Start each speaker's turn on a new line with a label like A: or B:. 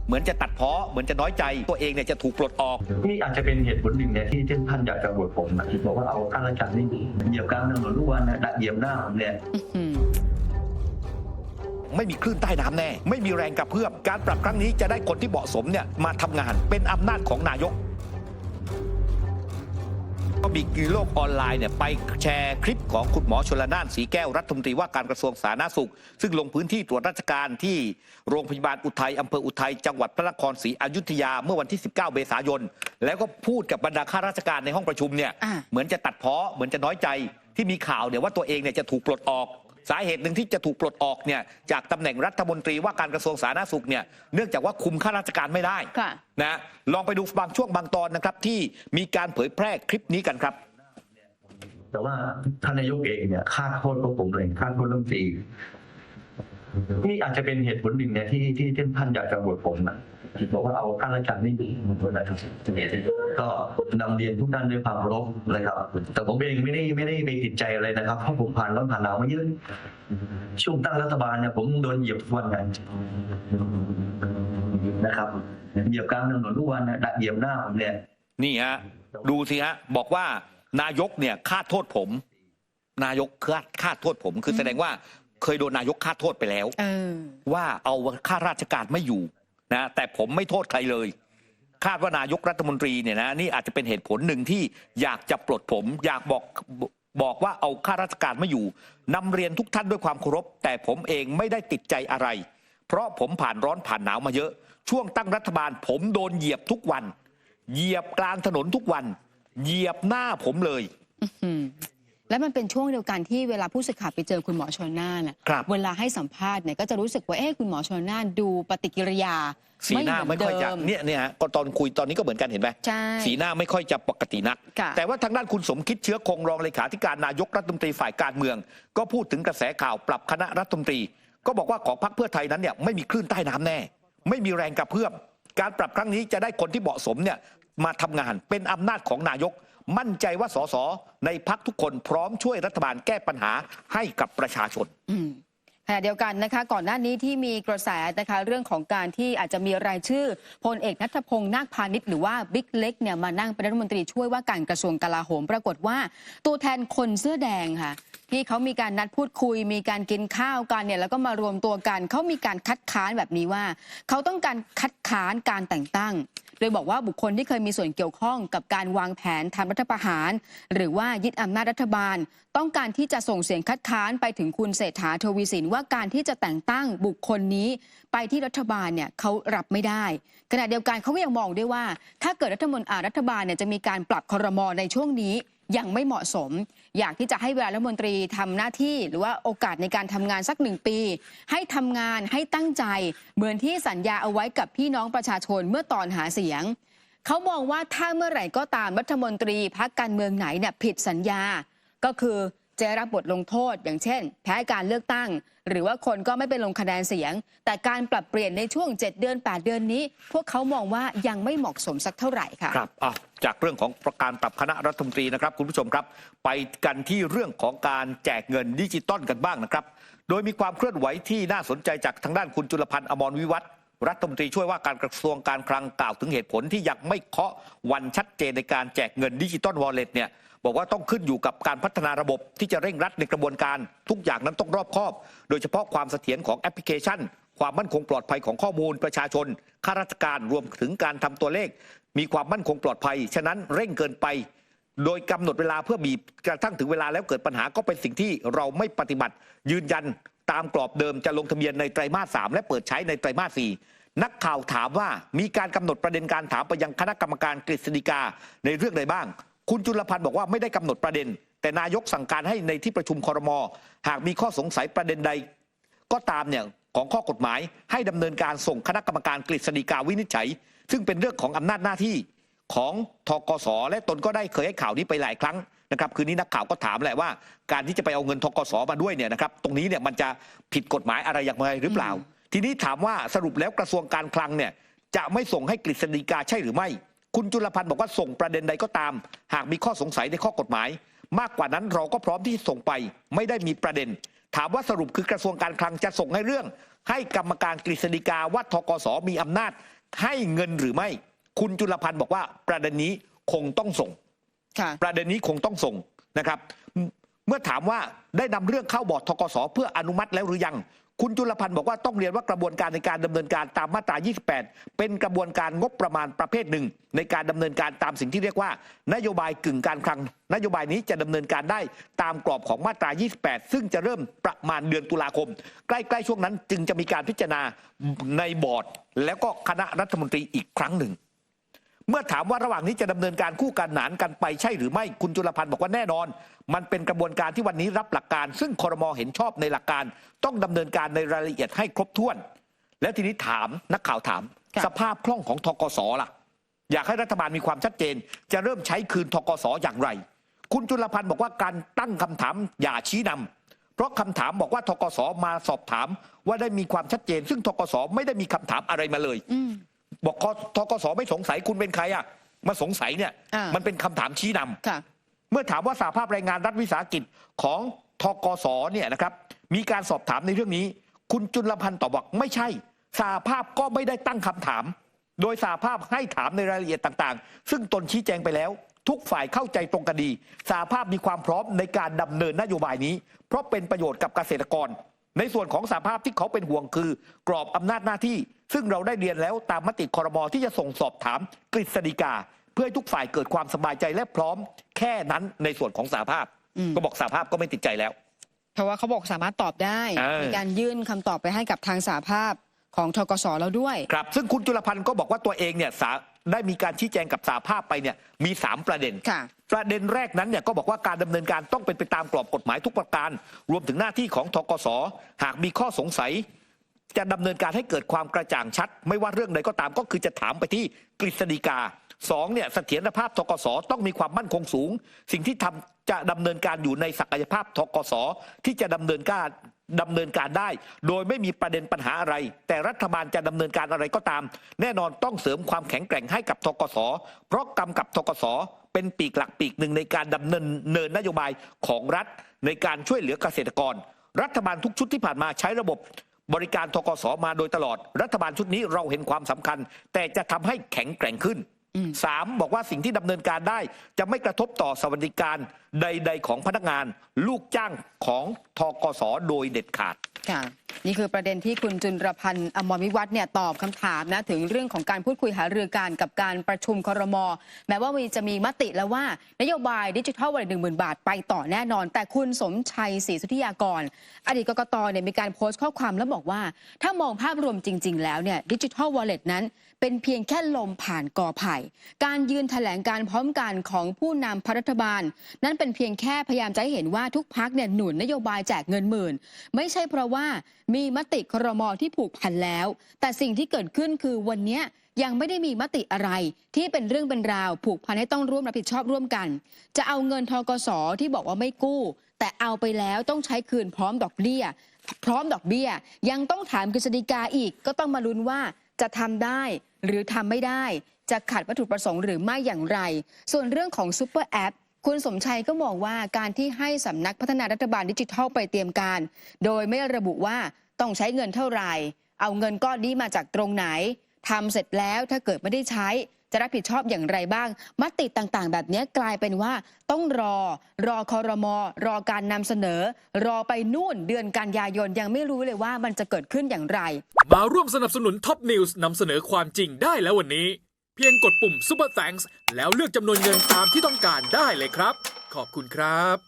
A: เหมือนจะตัดพ้อเหมือนจะน้อยใจตัวเองเนี่ยจะถูกปลดออก
B: นี่อาจจะเป็นเหตุผลหนึ่งเนี่ยที่ท่านอยากจะบวชผมนะที่บอกว่าเอาข้าราชการนี่เหยียบกลางถนนทุกวันนะเหยียบหน้าผมเนี่ย
A: ไม่มีคลื่นใต้น้ำแน่ไม่มีแรงกระเพื่อมการปรับครั้งนี้จะได้คนที่เหมาะสมเนี่ยมาทำงานเป็นอำนาจของนายกก็มีโลกออนไลน์เนี่ยไปแชร์คลิปของคุณหมอชลน่านสีแก้วรัฐมนตรีว่าการกระทรวงสาธารณสุขซึ่งลงพื้นที่ตรวจราชการที่โรงพยาบาลอุทัยอำเภออุทัยจังหวัดพระนครศรีอยุธยาเมื่อวันที่19เมษายนแล้วก็พูดกับบรรดาข้าราชการในห้องประชุมเนี่ยเหมือนจะตัดพ้อเหมือนจะน้อยใจที่มีข่าวเนี่ยว่าตัวเองเนี่ยจะถูกปลดออกสาเหตุหนึ่งที่จะถูกปลดออกเนี่ยจากตำแหน่งรัฐมนตรีว่าการกระทรวงสาธารณสุขเนี่ยเนื่องจากว่าคุมข้าราชการไม่ได้นะลองไปดูบางช่วงบางตอนนะครับที่มีการเผยแพร่คลิปนี้กันครับ
B: แต่ว่าท่านนายกเองเนี่ยฆ่าโทษพวกผมเลยฆ่าโทษเรื่องฟรีนี่อาจจะเป็นเหตุผลหนึ่งเนี่ยที่ท่านอยากจะบวชผมนะที่บอกว่าเอาข้าราชการนี่นะครับก็นำเรียนทุกท่านด้วยความเคารพนะครับแต่ผมเองไม่ได้ไปติดใจอะไรนะครับเพราะผมผ่านร้อนผ่านหนาวมาเยอะช่วงตั้งรัฐบาลเนี่ยผมโดนเหยียบทุกวันกันนะครับเหยียบกลางถนนทุกวันนะเหยียบหน้าผมเนี่ย
A: นี่ฮะดูสิฮะบอกว่านายกเนี่ยฆ่าโทษผมนายกฆ่าโทษผมคือแสดงว่าเคยโดนนายกฆ่าโทษไปแล้วว่าเอาข้าราชการไม่อยู่นะแต่ผมไม่โทษใครเลยคาดว่านายกรัฐมนตรีเนี่ยนะนี่อาจจะเป็นเหตุผลหนึ่งที่อยากจะปลดผมอยากบอกว่าเอาข้าราชการไม่อยู่นำเรียนทุกท่านด้วยความเคารพแต่ผมเองไม่ได้ติดใจอะไรเพราะผมผ่านร้อนผ่านหนาวมาเยอะช่วงตั้งรัฐบาลผมโดนเหยียบทุกวันเหยียบกลางถนนทุกวันเหยียบหน้าผมเลย
C: และมันเป็นช่วงเดียวกันที่เวลาผู้สื่อข่าวไปเจอคุณหมอชลน่านเวลาให้สัมภาษณ์เนี่ยก็จะรู้สึกว่าคุณหมอชลน่านดูปฏิกิริยา
A: สีหน้าไม่ค่อยจะเนี่ยก็ตอนคุยตอนนี้ก็เหมือนกันเห็นไหมสีหน้าไม่ค่อยจะปกตินักแต่ว่าทางด้านคุณสมคิดเชื้อคงรองเลขาธิการนายกรัฐมนตรีฝ่ายการเมืองก็พูดถึงกระแสข่าวปรับคณะรัฐมนตรีก็บอกว่าของพรรคเพื่อไทยนั้นเนี่ยไม่มีคลื่นใต้น้ำแน่ไม่มีแรงกระเพื่อมการปรับครั้งนี้จะได้คนที่เหมาะสมเนี่ยมาทำงานเป็นอำนาจของนายกมั่นใจว่าสสในพรรคทุกคนพร้อมช่วยรัฐบาลแก้ปัญหาให้กับประชาชน
C: ขณะเดียวกันนะคะก่อนหน้านี้ที่มีกระแสนะคะเรื่องของการที่อาจจะมีรายชื่อพลเอกณัฐพงษ์นาคพานิชหรือว่าบิ๊กเล็กเนี่ยมานั่งเป็นรัฐมนตรีช่วยว่าการกระทรวงกลาโหมปรากฏว่าตัวแทนคนเสื้อแดงค่ะที่เขามีการนัดพูดคุยมีการกินข้าวกันเนี่ยแล้วก็มารวมตัวกันเขามีการคัดค้านแบบนี้ว่าเขาต้องการคัดค้านการแต่งตั้งโดยบอกว่าบุคคลที่เคยมีส่วนเกี่ยวข้องกับการวางแผนทำรัฐประหารหรือว่ายึดอำนาจรัฐบาลต้องการที่จะส่งเสียงคัดค้านไปถึงคุณเศรษฐาทวีสินว่าการที่จะแต่งตั้งบุคคลนี้ไปที่รัฐบาลเนี่ยเขารับไม่ได้ขณะเดียวกันเขาก็ยังมองด้วยว่าถ้าเกิดรัฐบาลเนี่ยจะมีการปรับครม.ในช่วงนี้ยังไม่เหมาะสมอยากที่จะให้เวลารัฐมนตรีทำหน้าที่หรือว่าโอกาสในการทำงานสัก1 ปีให้ทำงานให้ตั้งใจเหมือนที่สัญญาเอาไว้กับพี่น้องประชาชนเมื่อตอนหาเสียงเขามองว่าถ้าเมื่อไหร่ก็ตามรัฐมนตรีพรรคการเมืองไหนเนี่ยผิดสัญญาก็คือจะรับบทลงโทษอย่างเช่นแพ้การเลือกตั้งหรือว่าคนก็ไม่ไปลงคะแนนเสียงแต่การปรับเปลี่ยนในช่วง7 เดือน 8 เดือนนี้พวกเขามองว่ายังไม่เหมาะสมสักเท่าไหร่ค่ะ
A: ครับจากเรื่องของการปรับคณะรัฐมนตรีนะครับคุณผู้ชมครับไปกันที่เรื่องของการแจกเงินดิจิตอลกันบ้างนะครับโดยมีความเคลื่อนไหวที่น่าสนใจจากทางด้านคุณจุลพันธ์อมรวิวัฒน์รัฐมนตรีช่วยว่าการกระทรวงการคลังกล่าวถึงเหตุผลที่ยังไม่เคาะวันชัดเจนในการแจกเงินดิจิตอลวอลเล็ตเนี่ยบอกว่าต้องขึ้นอยู่กับการพัฒนาระบบที่จะเร่งรัดในกระบวนการทุกอย่างนั้นต้องรอบคอบโดยเฉพาะความเสถียรของแอปพลิเคชันความมั่นคงปลอดภัยของข้อมูลประชาชนข้าราชการรวมถึงการทำตัวเลขมีความมั่นคงปลอดภัยฉะนั้นเร่งเกินไปโดยกำหนดเวลาเพื่อบีบกระทั่งถึงเวลาแล้วเกิดปัญหาก็เป็นสิ่งที่เราไม่ปฏิบัติยืนยันตามกรอบเดิมจะลงทะเบียนในไตรมาส 3และเปิดใช้ในไตรมาส 4นักข่าวถามว่ามีการกำหนดประเด็นการถามไปยังคณะกรรมการกฤษฎีกาในเรื่องใดบ้างคุณจุลพันธ์บอกว่าไม่ได้กำหนดประเด็นแต่นายกสั่งการให้ในที่ประชุมครม.หากมีข้อสงสัยประเด็นใดก็ตามเนี่ยของข้อกฎหมายให้ดำเนินการส่งคณะกรรมการกฤษฎีกาวินิจฉัยซึ่งเป็นเรื่องของอำนาจหน้าที่ของธกส.และตนก็ได้เคยให้ข่าวนี้ไปหลายครั้งนะครับคืนนี้นักข่าวก็ถามแหละว่าการที่จะไปเอาเงินธกส.มาด้วยเนี่ยนะครับตรงนี้เนี่ยมันจะผิดกฎหมายอะไรอย่างไรหรือเปล่าทีนี้ถามว่าสรุปแล้วกระทรวงการคลังเนี่ยจะไม่ส่งให้กฤษฎีกาใช่หรือไม่คุณจุลพันธ์บอกว่าส่งประเด็นใดก็ตามหากมีข้อสงสัยในข้อกฎหมายมากกว่านั้นเราก็พร้อมที่ส่งไปไม่ได้มีประเด็นถามว่าสรุปคือกระทรวงการคลังจะส่งให้เรื่องให้กรรมการกฤษฎีกาว่าธกส.มีอำนาจ ให้เงินหรือไม่ คุณจุลพันธ์บอกว่าประเด็นนี้คงต้องส่ง
C: ค่ะ
A: ประเด็นนี้คงต้องส่งนะครับ เมื่อถามว่าได้นำเรื่องเข้าบอร์ดธกสเพื่ออนุมัติแล้วหรือยัง คุณจุลพันธ์บอกว่าต้องเรียนว่ากระบวนการในการดำเนินการตามมาตรา 28 เป็นกระบวนการงบประมาณประเภทหนึ่งในการดำเนินการตามสิ่งที่เรียกว่านโยบายกึ่งการคลังนโยบายนี้จะดำเนินการได้ตามกรอบของมาตรา 28 ซึ่งจะเริ่มประมาณเดือนตุลาคม ใกล้ๆช่วงนั้นจึงจะมีการพิจารณาในบอร์ดแล้วก็คณะรัฐมนตรีอีกครั้งหนึ่ง เมื่อถามว่าระหว่างนี้จะดำเนินการคู่กันหนานกันไปใช่หรือไม่คุณจุลพันธ์บอกว่าแน่นอน มันเป็นกระบวนการที่วันนี้รับหลักการ ซึ่งครม.เห็นชอบในหลักการ ต้องดำเนินการในรายละเอียดให้ครบถ้วน แล้วทีนี้ถามนักข่าวถาม
C: ค่ะ
A: สภาพคล่องของธกสล่ะ อยากให้รัฐบาลมีความชัดเจน จะเริ่มใช้คืนธกสอย่างไร คุณจุลพันธ์บอกว่าการตั้งคำถามอย่าชี้นำเพราะคำถามบอกว่าธกสมาสอบถามว่าได้มีความชัดเจน ซึ่งธกสไม่ได้มีคำถามอะไรมาเลย บอกธกสไม่สงสัยคุณเป็นใครอ่ะมาสงสัยเนี่ย มันเป็นคำถามชี้นำ
C: ค่ะ
A: เมื่อถามว่าสหภาพแรงงานรัฐวิสาหกิจของธกสเนี่ยนะครับมีการสอบถามในเรื่องนี้ คุณจุลพันธ์ตอบว่าไม่ใช่สหภาพก็ไม่ได้ตั้งคำถาม โดยสหภาพให้ถามในรายละเอียดต่างๆ ซึ่งตนชี้แจงไปแล้ว ทุกฝ่ายเข้าใจตรงกันดีสหภาพมีความพร้อมในการดำเนินนโยบายนี้ เพราะเป็นประโยชน์กับเกษตรกร ในส่วนของสหภาพที่เขาเป็นห่วงคือกรอบอำนาจหน้าที่ ซึ่งเราได้เรียนแล้วตามมติครม.ที่จะส่งสอบถามกฤษฎีกา เพื่อให้ทุกฝ่ายเกิดความสบายใจและพร้อมแค่นั้นในส่วนของสหภาพ ก็บอกสหภาพก็ไม่ติดใจแล้ว
C: เพราะว่าเขาบอกสามารถตอบได้ มีการยื่นคำตอบไปให้กับทางสหภาพของธกสแล้วด้วย
A: ครับซึ่งคุณจุลพันธ์ก็บอกว่าตัวเองเนี่ยได้มีการชี้แจงกับสหภาพไปเนี่ยมี 3 ประเด็น
C: ค่ะ
A: ประเด็นแรกนั้นเนี่ยก็บอกว่าการดำเนินการต้องเป็นไปตามกรอบกฎหมายทุกประการ รวมถึงหน้าที่ของธกสหากมีข้อสงสัย จะดำเนินการให้เกิดความกระจ่างชัด ไม่ว่าเรื่องใดก็ตามก็คือจะถามไปที่กฤษฎีกา2เนี่ยเสถียรภาพธกสต้องมีความมั่นคงสูง สิ่งที่ทำจะดำเนินการอยู่ในศักยภาพธกสที่จะดำเนินการได้ โดยไม่มีประเด็นปัญหาอะไร แต่รัฐบาลจะดำเนินการอะไรก็ตาม แน่นอนต้องเสริมความแข็งแกร่งให้กับธกสเพราะกำกับธกสเป็นปีกหลักปีกหนึ่งในการดำเนินนโยบายของรัฐในการช่วยเหลือเกษตรกร รัฐบาลทุกชุดที่ผ่านมาใช้ระบบบริการธกสมาโดยตลอด รัฐบาลชุดนี้เราเห็นความสำคัญ แต่จะทำให้แข็งแกร่งขึ้น 3. บอกว่าสิ่งที่ดำเนินการได้จะไม่กระทบต่อสวัสดิการใดๆของพนักงาน ลูกจ้างของธกสโดยเด็ดขาด
C: ค่ะ นี่คือประเด็นที่คุณจุลพันธ์อมรวิวัฒน์เนี่ยตอบคำถามนะถึงเรื่องของการพูดคุยหารือกันกับการประชุมครม.แม้ว่าจะมีมติแล้วว่านโยบายดิจิทัลวอลเล็ต 10,000 บาทไปต่อแน่นอน แต่คุณสมชัยศรีสุทธิยากรอดีตกกต.เนี่ยมีการโพสต์ข้อความแล้วบอกว่า ถ้ามองภาพรวมจริง ๆ แล้วเนี่ยดิจิทัลวอลเล็ตนั้นเป็นเพียงแค่ลมผ่านกอไผ่การยืนแถลงการพร้อมกันของผู้นำพรรครัฐบาล นั้นเป็นเพียงแค่พยายามจะให้เห็นว่าทุกพรรคเนี่ยหนุนนโยบายแจกเงินหมื่นไม่ใช่เพราะว่ามีมติครม.ที่ผูกพันแล้ว แต่สิ่งที่เกิดขึ้นคือวันนี้ยังไม่ได้มีมติอะไรที่เป็นเรื่องเป็นราวผูกพันให้ต้องร่วมรับผิดชอบร่วมกัน จะเอาเงินธกสที่บอกว่าไม่กู้ แต่เอาไปแล้วต้องใช้คืนพร้อมดอกเบี้ยยังต้องถามกฤษฎีกาอีกก็ต้องมาลุ้นว่าจะทำได้หรือทำไม่ได้ จะขัดวัตถุประสงค์หรือไม่อย่างไร ส่วนเรื่องของซูเปอร์แอปคุณสมชัยก็มองว่าการที่ให้สำนักพัฒนารัฐบาลดิจิทัลไปเตรียมการ โดยไม่ระบุว่าต้องใช้เงินเท่าไหร่เอาเงินก้อนนี้มาจากตรงไหนทำเสร็จแล้วถ้าเกิดไม่ได้ใช้จะรับผิดชอบอย่างไรบ้างมติต่างๆแบบนี้กลายเป็นว่าต้องรอครม.รอการนำเสนอ รอไปนู่นเดือนกันยายนยังไม่รู้เลยว่ามันจะเกิดขึ้นอย่างไร
D: มาร่วมสนับสนุนท็อปนิวส์นำเสนอความจริงได้แล้ววันนี้ เพียงกดปุ่ม Super Thanks แล้วเลือกจำนวนเงินตามที่ต้องการได้เลยครับ ขอบคุณครับ